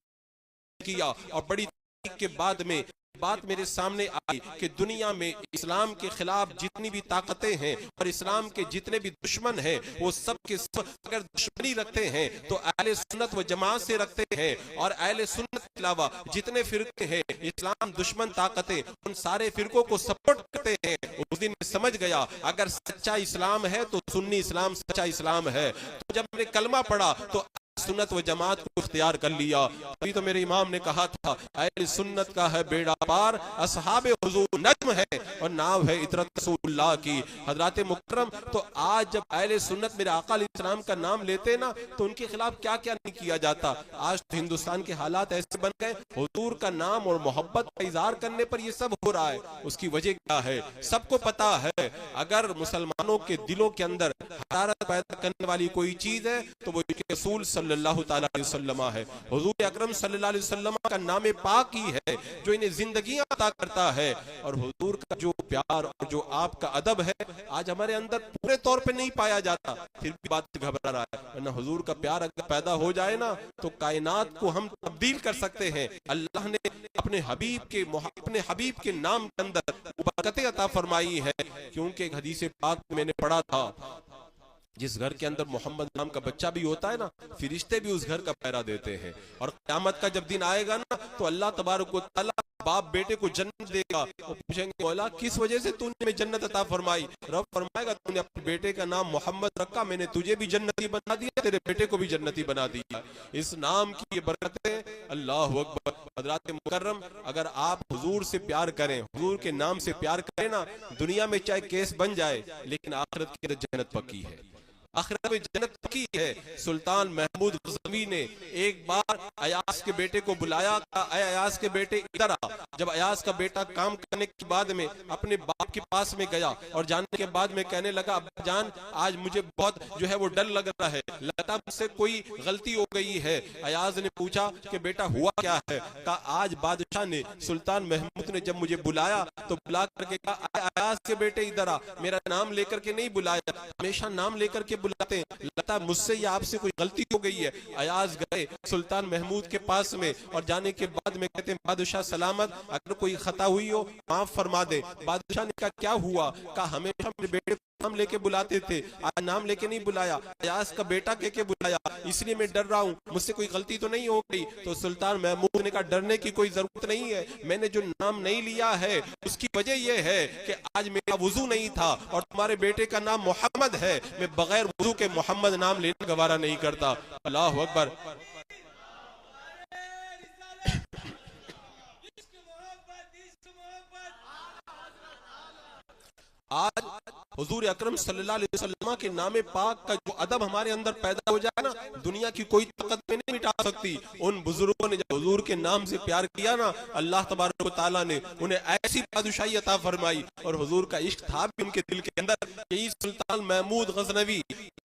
किया और बड़ी तहकीक के बाद में बात मेरे सामने आई कि दुनिया में इस्लाम के खिलाफ जितनी भी ताकतें हैं और इस्लाम के जितने भी दुश्मन हैं वो सब के सब अगर दुश्मनी रखते हैं तो अहले सुन्नत व जमात से रखते हैं, और अहले सुन्नत के अलावा जितने फिरके हैं इस्लाम दुश्मन ताकतें उन सारे फिरकों को सपोर्ट करते हैं। उस दिन मैं समझ गया अगर सच्चा इस्लाम है तो सुन्नी इस्लाम सच्चा इस्लाम है। तो जब मैंने कलमा पढ़ा तो सुन्नत व जमात को इख्तियार कर लिया। अभी तो मेरे इमाम ने कहा था, अहले सुन्नत का है बेड़ा पार, असहाबे हुजूर नज्म है और नाव है इतरत रसूलुल्लाह की। हजरात मुकर्रम, तो आज जब अहले सुन्नत मेरे आका अलैहिस्सलाम का नाम लेते ना, तो उनके खिलाफ क्या क्या नहीं किया जाता। आज तो हिंदुस्तान के हालात ऐसे बन गए, हुजूर का नाम और मोहब्बत का इजहार करने पर ये सब हो रहा है। उसकी वजह क्या है सबको पता है। अगर मुसलमानों के दिलों के अंदर हरारत पैदा करने वाली कोई चीज है तो वो रसूल सल्लल्लाहु तआला अलैहि वसल्लम है। हुजूर अकरम सल्लल्लाहु अलैहि वसल्लम का नाम पाक ही है जो इन्हें जिंदगियां अता करता है। और हुजूर का जो प्यार और जो आपका अदब है आज हमारे अंदर पूरे तौर पे नहीं पाया जाता, फिर भी बात घबरा रहा है। वरना हुजूर का प्यार अगर पैदा हो जाए ना तो कायनात को हम तब्दील कर सकते हैं। अल्लाह ने अपने हबीब के नाम के अंदर बरकतें अता फरमाई है। क्योंकि एक हदीस पाक मैंने पढ़ा था, जिस घर के अंदर मोहम्मद नाम का बच्चा भी होता है ना, फिरिश्ते भी उस घर का पहरा देते हैं। और क़यामत का जब दिन आएगा ना तो अल्लाह तबारक व तआला बाप बेटे को जन्नत देगा और पूछेंगे मौला किस वजह से तूने हमें जन्नत अता फरमाई। रब फरमाएगा तूने अपने बेटे का नाम मोहम्मद रखा, मैंने तुझे भी जन्नती बना दिया, तेरे बेटे को भी जन्नती बना दिया। इस नाम की ये बरकतें, अल्लाह अकबर। हज़रात मुकर्रम, अगर आप हुजूर से प्यार करें, हुजूर के नाम से प्यार करें ना, दुनिया में चाहे केस बन जाए लेकिन आखिरत की जन्नत पक्की है, आखिरत में जन्नत पक्की है। सुल्तान महमूद गज़नवी ने एक बार अयास के बेटे को बुलाया, अयास के बेटे इधर आ। जब अयास का बेटा काम करने के बाद में अपने बाप के पास में गया और जाने के बाद में कहने लगा, अब्बा जान आज मुझे बहुत जो है वो डर लग रहा है, लगता मुझसे कोई गलती हो गई है। अयाज ने पूछा कि बेटा हुआ क्या है? कहा आज बादशाह ने, सुल्तान महमूद ने जब मुझे बुलाया तो बुला करके कहा, अयास के बेटे इधर आ। मेरा नाम लेकर के नहीं बुलाया, हमेशा नाम लेकर के बुलाते हैं, लगता मुझसे या आपसे कोई गलती हो गई है। अयाज गए सुल्तान महमूद के पास में और जाने के बाद में कहते हैं, बादशाह सलामत, अगर कोई खता हुई हो माफ फरमा दे। बादशाह ने कहा क्या हुआ? कहा हमेशा मेरे बेटे नाम लेके बुलाते थे, आज नाम लेके नहीं बुलाया, अयास का बेटा कह के बुलाया, इसलिए मैं डर रहा हूँ, मुझसे कोई गलती तो नहीं हो गई। तो सुल्तान महमूद ने कहा डरने की कोई जरूरत नहीं है, मैंने जो नाम नहीं लिया है उसकी वजह यह है कि आज मेरा वुजू नहीं था और तुम्हारे बेटे का नाम मोहम्मद है, मैं बगैर वुजू के मोहम्मद नाम लेना गवारा नहीं करता। अल्लाह अकबर। आज हुजूर अकरम सल्लल्लाहु अलैहि वसल्लम के नामे पाक का जो अदब हमारे अंदर पैदा हो जाए ना, दुनिया की कोई ताकत में नहीं मिटा सकती। उन बुजुर्गों ने जब हुजूर के नाम से प्यार किया ना, अल्लाह तबारक व तआला ने उन्हें ऐसी बादशाही अता फरमाई और हुजूर का इश्क था भी उनके दिल के अंदर। यही सुल्तान महमूद गज़नवी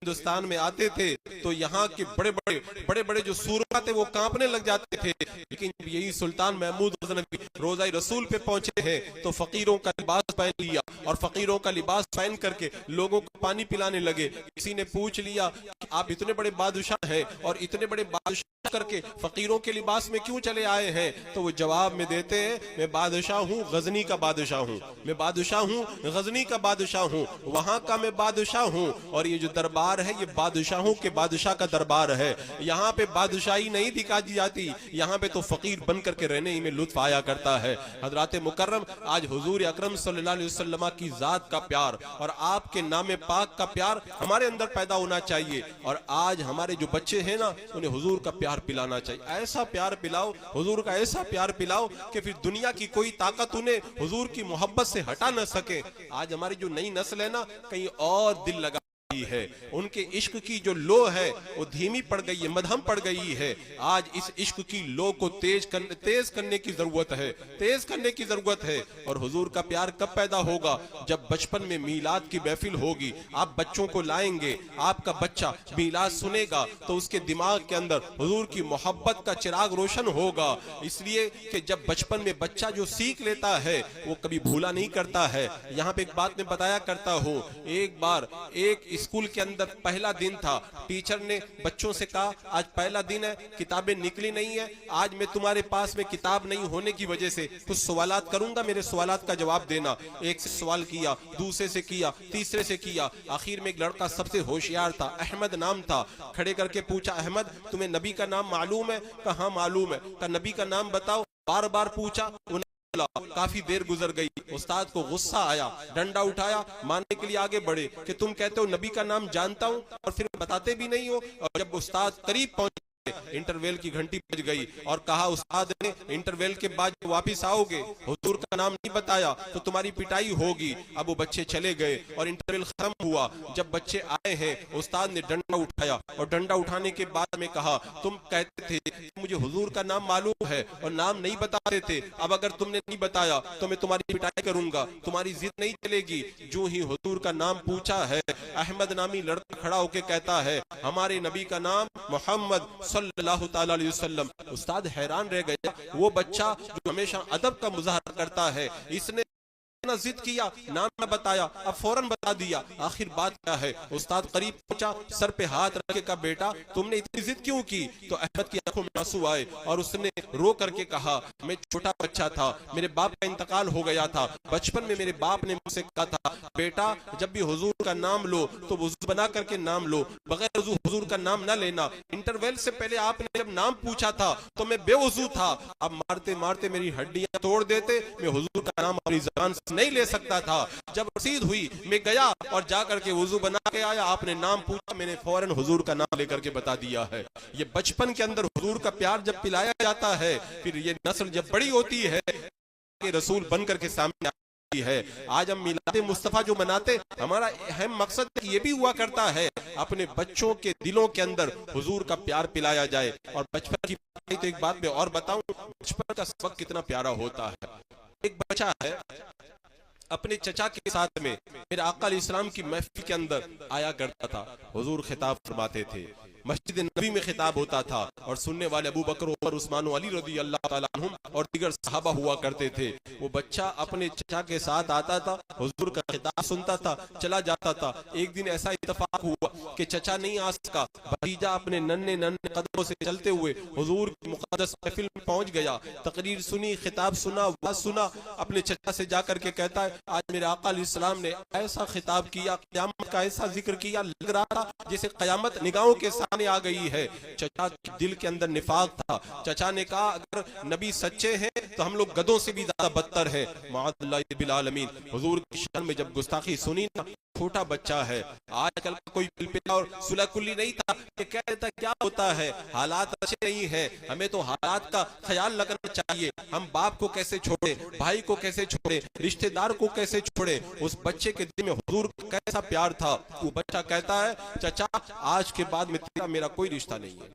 हिंदुस्तान में आते थे तो यहाँ के बड़े बड़े जो सूरमा थे वो कांपने लग जाते थे। लेकिन यही सुल्तान महमूद गज़नवी रोज़ा रसूल पे पहुंचे हैं तो फकीरों का लिबास पहन लिया और फकीरों का लिबास पहन करके लोगों को पानी पिलाने लगे। किसी ने पूछ लिया कि आप इतने बड़े बादशाह हैं और इतने बड़े बादशाह करके फकीरों के लिबास में क्यों चले आए हैं? तो वो जवाब में देते हैं, मैं बादशाह हूँ, गजनी का बादशाह हूँ, मैं बादशाह हूँ, गजनी का बादशाह हूँ, वहां का मैं बादशाह हूँ। और ये जो दरबार है ये बादशाहों के बादशाह का दरबार है, यहाँ पे बादशाही नहीं दिखाई जाती, यहाँ पे तो फकीर बन करके रहने ही में लुत्फ आया करता है। हजरात मुकर्रम, आज हुजूर अकरम सल्लल्लाहु अलैहि वसल्लम की जात का प्यार और आपके नाम पाक का प्यार हमारे अंदर पैदा होना चाहिए। और आज हमारे जो बच्चे हैं ना, उन्हें हुजूर का प्यार पिलाना चाहिए। ऐसा प्यार पिलाओ, हुजूर का ऐसा प्यार पिलाओ कि फिर दुनिया की कोई ताकत उन्हें हुजूर की मोहब्बत से हटा न सके। आज हमारी जो नई नस्ल है ना, कहीं और दिल लगा है, उनके इश्क की जो लो है वो धीमी पड़ गई है, मध्यम पड़ गई है। आज इस इश्क की लो को तेज करने की जरूरत है, तेज करने की जरूरत है। और हुजूर का प्यार कब पैदा होगा? जब बचपन में मीलाद की महफिल होगी, आप बच्चों को लाएंगे, आपका बच्चा मीलाद सुनेगा तो उसके दिमाग के अंदर हुजूर की मोहब्बत का चिराग रोशन होगा। इसलिए कि जब बचपन में बच्चा जो सीख लेता है वो कभी भूला नहीं करता है। यहाँ पे एक बात मैं बताया करता हूँ, एक बार एक स्कूल के अंदर पहला दिन था, टीचर ने बच्चों से कहा आज पहला दिन है, किताबें निकली नहीं है, आज मैं तुम्हारे पास में किताब नहीं होने की वजह से कुछ सवालात करूंगा, मेरे सवालात का जवाब देना। एक से सवाल किया, दूसरे से किया, तीसरे से किया, आखिर में एक लड़का सबसे होशियार था, अहमद नाम था, खड़े करके पूछा, अहमद तुम्हें नबी का नाम मालूम है? कहा हाँ मालूम है। कहा नबी का नाम बताओ। बार बार पूछा, बोला, काफी देर गुजर गई, उस्ताद को गुस्सा आया, डंडा उठाया, मारने के लिए आगे बढ़े कि तुम कहते हो नबी का नाम जानता हूं और फिर बताते भी नहीं हो। और जब उस्ताद करीब पहुंचे, इंटरवेल की घंटी बज गई और कहा उस्ताद ने इंटरवेल के बाद वापस आओगे, हुजूर का नाम नहीं बताया तो तुम्हारी पिटाई होगी। अब वो बच्चे चले गए और इंटरवेल खत्म हुआ। जब बच्चे आए हैं, उस्ताद ने डंडा उठाया और डंडा उठाने के बाद में कहा, तुम कहते थे मुझे हुजूर का नाम मालूम है और नाम नहीं बताते थे, अब अगर तुमने नहीं बताया तो मैं तुम्हारी पिटाई करूंगा, तुम्हारी जिद नहीं चलेगी। जो ही हुजूर का नाम पूछा है, अहमद नामी लड़का खड़ा होकर कहता है, हमारे नबी का नाम मोहम्मद सल्लल्लाहु ताला अलैहि वसल्लम। उस्ताद हैरान रह गया, वो बच्चा जो हमेशा अदब का मुजाहरा करता है, इसने ना जिद किया, नाम न बताया, अब फौरन बता दिया। आखिर बात क्या है? उस्ताद करीब पहुंचा, सर पे हाथ रखे का, बेटा तुमने इतनी जिद क्यों की? तो अहमद की आंखों में आंसू आए और उसने रो करके कहा, मैं छोटा बच्चा था, मेरे बाप का इंतकाल हो गया था, बचपन में मेरे बाप ने मुझसे कहा था, बेटा जब भी हुजूर का नाम लो तो वुजू बना करके नाम लो, बगैर वुजू हुजूर का नाम न लेना। इंटरवेल से पहले आपने जब नाम पूछा था तो मैं बेवुजू था, अब मारते मारते मेरी हड्डियां तोड़ देते, मैं हुजूर का नाम अपनी ज़बान से नहीं ले सकता था। जब रसीद हुई, मैं गया और जाकर के वुजू बना के आया, आपने नाम पूछा, मैंने फौरन हुजूर का नाम लेकर के बता दिया है। ये बचपन के अंदर हुजूर का प्यार जब पिलाया जाता है, फिर ये नस्ल जब बड़ी होती है कि रसूल बन करके सामने है। आज हम मिलाद मुस्तफा जो मनाते, हमारा अहम मकसद ये भी हुआ करता है, अपने बच्चों के दिलों के अंदर हुजूर का प्यार पिलाया जाए। और बचपन की तो एक बात मैं और बताऊं, बचपन का सबक कितना प्यारा होता है। एक बच्चा है, अपने चचा के साथ में मेरे आका अलैहिस्सलाम की महफिल के अंदर आया करता था। हुजूर खिताब फरमाते थे, मस्जिद नबी में खिताब होता था और सुनने वाले अबू बकर, उमर, उस्मान, अली रज़ी अल्लाह ताला अन्हुम और दीगर सहाबा हुआ करते थे। वो बच्चा अपने चचा के साथ आता था, हुजूर का खिताब सुनता था, चला जाता था। एक दिन ऐसा इत्तेफाक हुआ कि चचा नहीं आ सका, भतीजा अपने नन्हे नन्हे कदमों से चलते हुए हुजूर की मुक़द्दस महफिल में पहुंच गया, तकरीर सुनी, खिताब सुना, वाज़ सुना। अपने चचा से जाकर के कहता है, आज मेरे आका अलैहिस्सलाम ने ऐसा खिताब किया, क़यामत का ऐसा जिक्र किया, लग रहा था जैसे क़यामत निगाहों के सामने आ गई है। चचा दिल के अंदर निफाक था। चचा ने कहा, अगर नबी सच्चे हैं तो हम लोग गधों से भी ज्यादा बदतर है। माअल्लाह बिल आलमीन। हुजूर की शान में जब गुस्ताखी सुनी ना, छोटा बच्चा है, आजकल कोई पिलपिला और सुलह कुल्ली नहीं था कि कह देता क्या होता है, हालात अच्छे नहीं है, हमें तो हालात का ख्याल रखना चाहिए। हम बाप को कैसे छोड़े, भाई को कैसे छोड़े, रिश्तेदार को कैसे छोड़े। उस बच्चे के दिल में हुजूर का कैसा प्यार था। वो बच्चा कहता है, चचा आज के बाद में तेरा मेरा कोई रिश्ता नहीं है,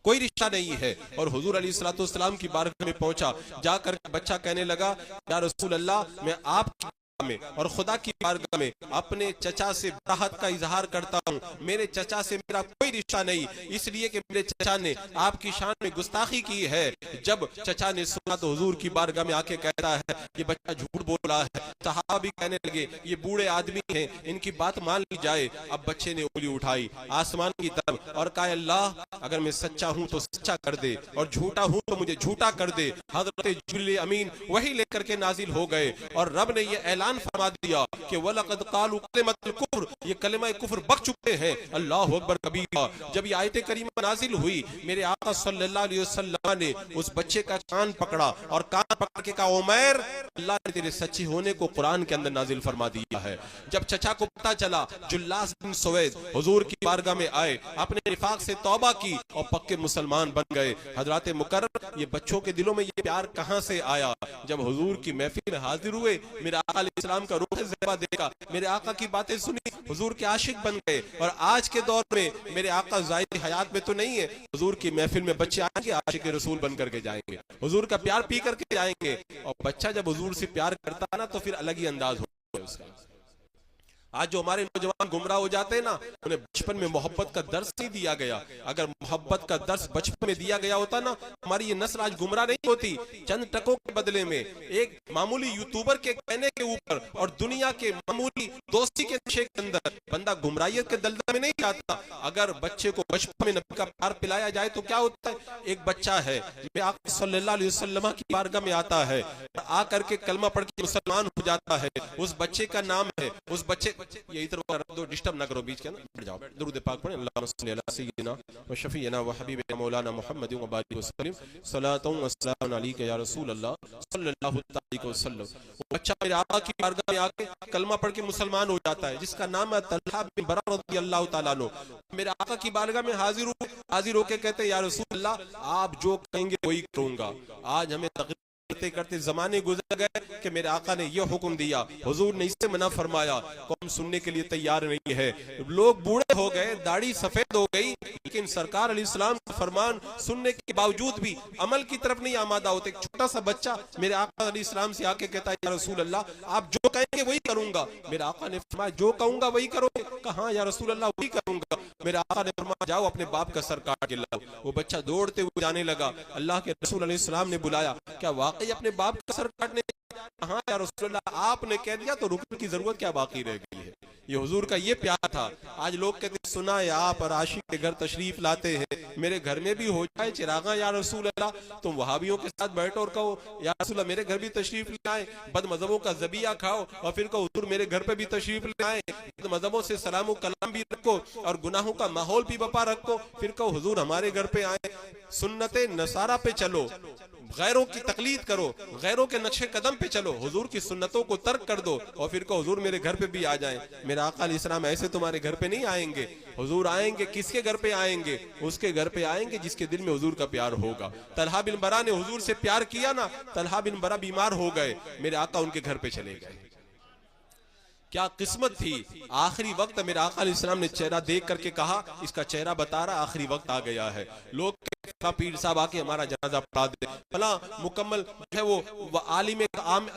कोई रिश्ता नहीं है। और हुजूर अलैहिस्सलाम की बारगाह में पहुंचा, जाकर बच्चा कहने लगा, या रसूल अल्लाह, मैं आपकी में और खुदा की बारगाह में अपने चचा से राहत का इजहार करता हूँ। मेरे चचा से मेरा कोई रिश्ता नहीं, इसलिए कि मेरे चचा ने आपकी शान में गुस्ताखी की है। जब चचा ने सुना तो हुजूर की बारगाह में आके कहता है, ये बच्चा झूठ बोल रहा है। सहाबा भी कहने लगे, ये बूढ़े आदमी हैं, इनकी बात मान ली जाए। अब बच्चे ने उंगली उठाई आसमान की तरफ और कहा, अल्लाह अगर मैं सच्चा हूँ तो सच्चा कर दे और झूठा हूँ तो मुझे झूठा कर दे। हजरत जिब्रील अमीन वही लेकर के नाजिल हो गए और रब ने ये ऐलान फरमा दिया कि वलक़द क़ालू कलिमतुल कुफ्र, ये कलिमा कुफ्र बक चुके हैं। अल्लाहु अकबर कबीरा। जब ये आयत करीमा नाजिल हुई, मेरे आका सल्लल्लाहु अलैहि वसल्लम ने उस बच्चे का कान पकड़ा और कान पकड़ के कहा, उमैर अल्लाह ने तेरे सच्चे होने को कुरान के अंदर नाजिल फरमा दिया है। जब चचा को पता चला, जुल्लास बिन सुवैद हुजूर की बारगाह में आए, अपने निफाक से तौबा की और पक्के मुसलमान बन गए। हजरत मुकर्रम, ये बच्चों के दिलों में ये प्यार कहां से आया? जब हुजूर की महफिल में हाजिर हुए, मेरे आका अलैहिस्सलाम का रूह ज़िबा देखा, मेरे आका की बातें सुनी, हुजूर के आशिक बन गए। और आज के दौर में मेरे आका ज़ाहिर हयात में तो नहीं है, हुजूर की महफिल में बच्चे आएंगे, आशिक रसूल बन करके जाएंगे, हुजूर का प्यार पी करके जाएंगे। और बच्चा जब हुजूर से प्यार करता है ना, तो फिर अलग ही अंदाज होता है उसका। आज जो हमारे नौजवान गुमराह हो जाते हैं ना, उन्हें बचपन में मोहब्बत का दर्स नहीं दिया गया। अगर मोहब्बत का दर्स बचपन में दिया गया होता ना, हमारी ये नस्ल आज गुमराह नहीं होती। चंद टकों के बदले में एक मामूली यूट्यूबर के कहने के ऊपर और दुनिया के मामूली दोस्ती के नशे के अंदर बंदा गुमराहियत के दलदल में नहीं जाता। अगर बच्चे को बचपन में नबी का प्यार पिलाया जाए तो क्या होता है? एक बच्चा है, आका सल्लल्लाहु अलैहि वसल्लम की बारगाह में आता है, आकर के कलमा पढ़ के मुसलमान हो जाता है। उस बच्चे का नाम है, उस बच्चे ये इधर रख दो, डिस्टर्ब ना करो बीच के अंदर, बैठ जाओ, दुरूद पाक पढ़ें। अल्लाहुम्मा सल्ली अला सय्यिदिना व शफीना व हबीबिना मौलाना मुहम्मद व बारिक वसल्लम सलातुन व सलामुन अलैका या रसूल अल्लाह सल्लल्लाहु अलैहि वसल्लम। वो बच्चा मेरे आका की बारगाह में आके कलमा पढ़ के मुसलमान हो जाता है, जिसका नाम है तलहा बिन बरा रज़ियल्लाहु ताला अन्हु। मेरे आका की बारगाह में हाजिर होके कहते हैं या रसूल अल्लाह, आप जो कहेंगे वही करूंगा। आज हमें करते करते जमाने गुजर गए कि मेरे आका ने यह हुक्म दिया, हुजूर ने इससे मना फरमाया, कौम सुनने के लिए तैयार नहीं है। लोग बूढ़े हो गए, दाढ़ी सफेद हो गई, लेकिन सरकार अलैहिस्सलाम का फरमान सुनने के बावजूद भी अमल की तरफ नहीं आमादा होते। एक छोटा सा बच्चा मेरे आका अलैहिस्सलाम से आके कहता है या रसूल अल्लाह, आप जो कहेंगे वही करूंगा। मेरे आका ने फरमाया जो कहूंगा वही करोगे? कहा या रसूल अल्लाह वही करूंगा। मेरे आका ने फरमाया जाओ अपने बाप का सर काट के लाओ। वो बच्चा दौड़ते हुए जाने लगा। अल्लाह के रसूल अलैहिस्सलाम ने बुलाया, क्या वाकई अपने बाप का सर काटने? हाँ या रसूल अल्लाह, आपने कह दिया तो रुकने की जरूरत क्या बाकी रह गई है। ये हुजूर का ये प्यार था। आज लोग कहते सुना है आप और आशिक के घर तशरीफ लाते हैं, मेरे घर में भी हो जाए चिरागा या रसूल अल्लाह। तुम वहाबियों के साथ बैठो और कहो या रसूल अल्लाह मेरे घर भी तशरीफ ले आए, बद मजहबों का ज़बिया खाओ और फिर कहो हुजूर मेरे घर पे भी तशरीफ ले आए, बद मजहबों से सलाम कलाम भी रखो और गुनाहों का माहौल भी बपा रखो, फिर कहो हुजूर हमारे घर पे आए। सुन्नते नसारा पे चलो, गैरों की तकलीद करो, गैरों के नक्शे कदम पे चलो, हुजूर की सुन्नतों को तर्क कर दो और फिर कहो हुजूर मेरे घर पे भी आ जाएं। मेरे आका अलैहिस्सलाम ऐसे तुम्हारे घर पे नहीं आएंगे। हुजूर आएंगे किसके घर पे आएंगे? उसके घर पे आएंगे जिसके दिल में हुजूर का प्यार होगा। तलहा बिन बरा ने हुजूर से प्यार किया ना, तलहा बिन बरा बीमार हो गए, मेरे आका उनके घर पे चले गए। क्या किस्मत थी। आखिरी वक्त मेरे आका अलैहिस्सलाम ने चेहरा देख करके कहा इसका चेहरा बता रहा आखिरी वक्त आ गया है। लोग पीर साहब आके हमारा जनाजा पढ़ा दे, भला मुकम्मल है वो आलिम,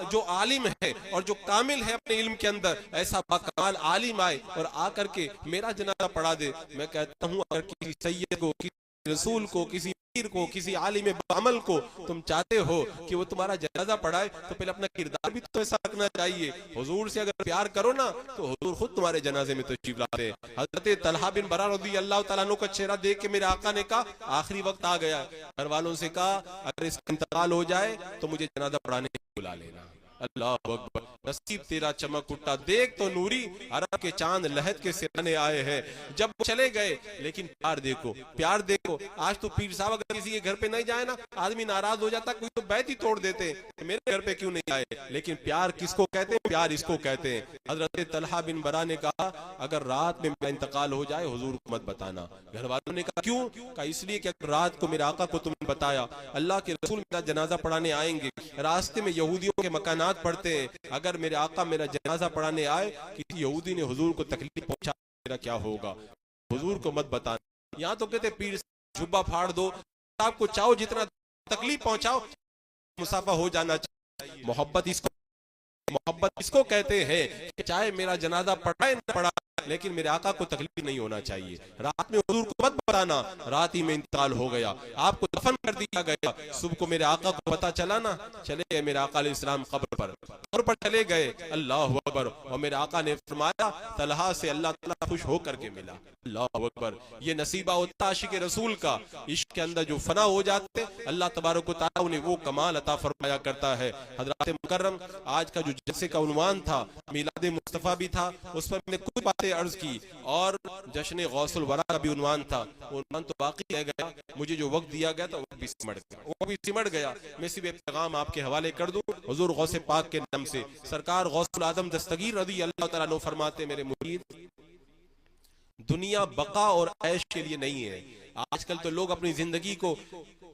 जो आलिम है और जो कामिल है अपने इल्म के अंदर, ऐसा बाकमाल आलिम आए और आकर के मेरा जनाजा पढ़ा दे। मैं कहता हूँ अगर किसी सैयद को, किसी रसूल को, किसी को, किसी आलिम अमल को तुम चाहते हो कि वो तुम्हारा जनाजा पढ़ाए तो पहले अपना किरदार भी तो ऐसा रखना चाहिए। हुजूर से अगर प्यार करो ना तो हुजूर खुद तुम्हारे जनाजे में तशरीफ लाते हैं। हजरत तलहा बिन बरा रज़ियल्लाहु ताला अन्हु का चेहरा देख के मेरे आका ने कहा आखिरी वक्त आ गया। घर वालों से कहा अगर इसका इंतकाल हो जाए तो मुझे जनाजा पढ़ाने बुला लेना। अल्लाह अकबर, नसीब तेरा चमक उठा, देख तो नूरी अरब के चांद लहद के सिराने आए हैं। जब चले गए लेकिन प्यार देखो, प्यार देखो। आज तो पीर साहब अगर किसी के घर पे नहीं जाए ना आदमी नाराज हो जाता, कोई तो बैत ही तोड़ देते हैं मेरे घर पे क्यों नहीं आए। लेकिन प्यार किसको कहते हैं? प्यार इसको कहते हैं। हजरत तलहा बिन बरा ने कहा अगर रात में मेरा इंतकाल हो जाए हुजूर को मत बताना। घर वालों ने कहा क्यों? कहा इसलिए कि अगर रात को मेरे आका को तुमने बताया अल्लाह के रसूल मेरा जनाजा पढ़ाने आएंगे, रास्ते में यहूदियों के मकानात पढ़ते हैं, अगर मेरे आका मेरा जनाजा पढ़ाने आए किसी यहूदी ने हुजूर को तकलीफ पहुंचा मेरा क्या होगा? हुजूर को मत बताना। यहाँ तो कहते पीर जुब्बा फाड़ दो, आपको चाहो जितना तकलीफ पहुंचाओ, मुसाफा हो जाना चाहिए। मोहब्बत इसको कहते हैं कि चाहे मेरा जनाजा पढ़ाए न पढ़ा लेकिन मेरे आका को तकलीफ नहीं होना चाहिए। रात में हुजूर को मत बताना रात ही में इंतकाल हो गया, आपको दफन कर दिया गया, सुबह को मेरे आका को पता चला ना, चले गए मेरे आका अलैहिस्सलाम कब्र पर चले गए। अल्लाह अकबर। और मेरे आका ने फरमाया तलहा से अल्लाह ताला खुश होकर के मिला। अल्लाह अकबर। ये नसीबा होता आशिक रसूल का, इश्क के अंदर जो फना हो जाते अल्लाह तबारक व तआला उन्हें वो कमाल अता फरमाया करता है। हजरत मुकर्रम आज का जो जलसे का उन्वान था मिलाद मुस्तफा भी था, उस पर मैंने कुछ बातें अर्ज की और जश्न गौसुल वरा का भी उन्वान था। उन्वान तो बाकी रह गया, मुझे जो वक्त दिया गया था वो भी सिमट गया। मैं सिर्फ एक पैगाम आपके हवाले कर दूं हुजूर गौसे पाक के नाम से। सरकार गौसुल आदम दस्तगीर रज़ियल्लाहु ताला अन्हु फरमाते मेरे मुरीद दुनिया बका और ऐश के लिए नहीं है। आजकल तो लोग अपनी जिंदगी को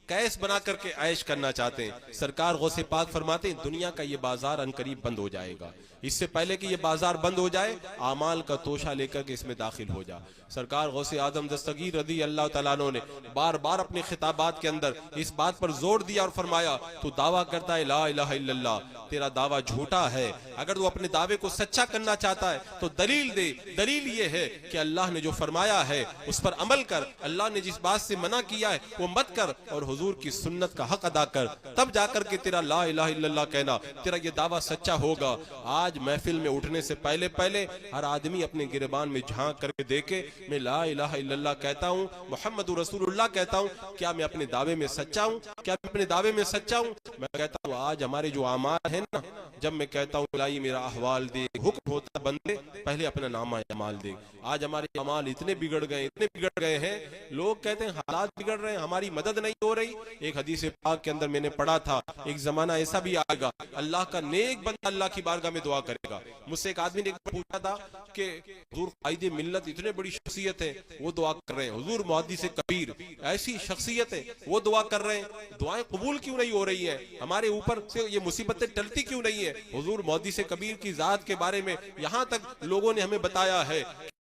कैश बना करके ऐश करना चाहते हैं। सरकार गौसे पाक फरमाते हैं दुनिया का ये बाजार अनकरीब बंद हो जाएगा, इससे पहले कि ये बाजार बंद हो जाए आमाल का तोशा लेकर के इसमें दाखिल हो जा। सरकार गौसे आदम दस्तगीर रज़ियल्लाहु ताला अन्हु ने बार बार अपने खिताबात के अंदर इस बात पर जोर दिया और फरमाया तू दावा करता है ला इलाहा इल्लल्लाह, तेरा दावा झूठा है। अगर तू अपने दावे को सच्चा करना चाहता है तो दलील दे। दलील ये है कि अल्लाह ने जो फरमाया है उस पर अमल कर, अल्लाह ने जिस बात से मना किया है वो मत कर। और हुजूर की सुन्नत का हक अदा कर, तब जाकर के तेरा ला इलाहा इल्लल्लाह कहना, तेरा ये दावा सच्चा होगा। आज महफिल में उठने से पहले पहले हर आदमी अपने गिरबान में झांक करके देखे, मैं ला इलाहा इल्लल्लाह कहता हूँ, मुहम्मदुर रसूलुल्लाह कहता हूँ, क्या मैं अपने दावे में सच्चा हूँ? क्या मैं अपने दावे में सच्चा हूँ? मैं कहता हूँ आज हमारे जो अमाल है ना, जब मैं कहता हूँ इलाही मेरा अहवाल दे, हुक्म होता बंदे पहले अपना नामा अमाल दे। आज हमारे अमाल इतने बिगड़ गए हैं, लोग कहते हैं हालात बिगड़ रहे हैं, हमारी मदद नहीं हो रही। एक हदीस पाक के अंदर मैंने पढ़ा था, एक जमाना ऐसा भी आएगा अल्लाह का नेक बंदा अल्लाह की बारगाह में दुआ करेगा। मुझसे एक आदमी ने पूछा था कि हुजूर कायदे मिल्लत इतने बड़ी शख्सियत है, वो दुआ कर रहे हैं, हुजूर मुहद्दिस कबीर ऐसी शख्सियत है, वो दुआ कर रहे हैं, दुआएं कबूल क्यों नहीं हो रही है? हमारे ऊपर से ये मुसीबतें टलती क्यों नहीं है? हुजूर मुहद्दिस कबीर की जात के बारे में यहाँ तक लोगों ने हमें बताया है,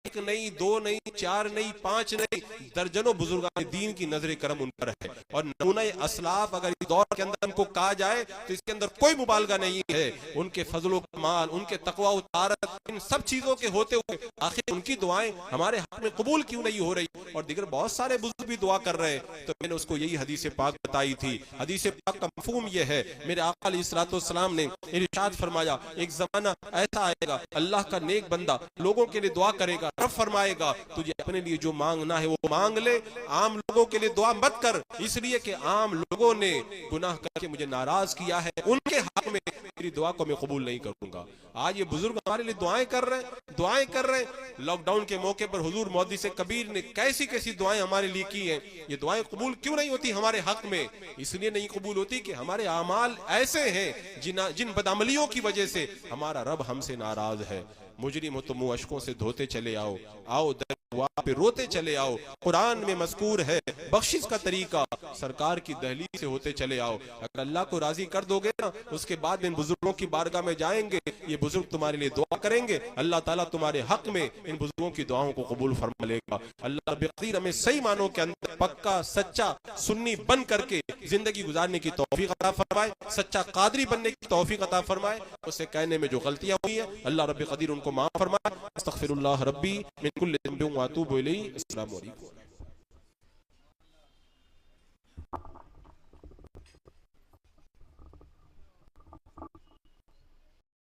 एक नहीं, दो नहीं, चार नहीं, पांच नहीं, दर्जनों बुजुर्गान दीन की नजर करम उन पर है। और नमूना असलाफ अगर इस दौर के अंदर उनको कहा जाए तो इसके अंदर कोई मुबालगा नहीं है। उनके फजलो कमाल, उनके तकवा व तारत, इन सब चीजों के होते हुए आखिर उनकी दुआएं हमारे हाथ में कबूल क्यों नहीं हो रही? और दीगर बहुत सारे बुजुर्ग भी दुआ कर रहे हैं। तो मैंने उसको यही हदीस पाक बताई थी। हदीस पाक का मफहूम यह है, मेरे आका अलैहिस्सलाम ने इरशाद फरमाया, एक जमाना ऐसा आएगा अल्लाह का नेक बंदा लोगों के लिए दुआ करेगा, रब फरमाएगा तुझे अपने लिए जो मांगना है वो मांग ले, आम लोगों के लिए दुआ मत कर, इसलिए कि आम लोगों ने गुनाह करके मुझे नाराज किया है, उनके हक में मेरी दुआ को मैं कबूल नहीं करूंगा। आज ये बुजुर्ग हमारे लिए दुआएं कर रहे हैं। लॉकडाउन के मौके पर हुजूर मुहद्दिस कबीर ने कैसी कैसी दुआएं हमारे लिए की हैं। ये दुआएं कबूल क्यों नहीं होती हमारे हक में? इसलिए नहीं कबूल होती कि हमारे आमाल ऐसे हैं जिन बदअमलियों की वजह से हमारा रब हमसे नाराज है। मुजरिम हो तो मुंह अशकों से धोते चले आओ, आओ दरवाज़े पे रोते चले आओ। कुरान में मज़कूर है बख्शिश का तरीका, सरकार की दहलीज से होते चले आओ। अगर अल्लाह को राजी कर दोगे ना, उसके बाद इन बुजुर्गों की बारगाह में जाएंगे, ये बुजुर्ग तुम्हारे लिए दुआ करेंगे, अल्लाह ताला तुम्हारे हक में इन बुजुर्गों की दुआओं को कबूल फरमा लेगा। अल्लाह रब्बुल कदीर हमें सही मानों के अंदर पक्का सच्चा सुन्नी बन करके जिंदगी गुजारने की तौफीक अता फरमाए, सच्चा कादरी बनने की तौफीक अता फरमाए। उसे कहने में जो गलतियां हुई है अल्लाह रब्बुल कदीर उनको माफ फरमाए। अस्तगफिरुल्लाह रब्बी मिन कुल्लि ज़ंबिन व अतूबु इलैहि। अस्सलामु अलैकुम।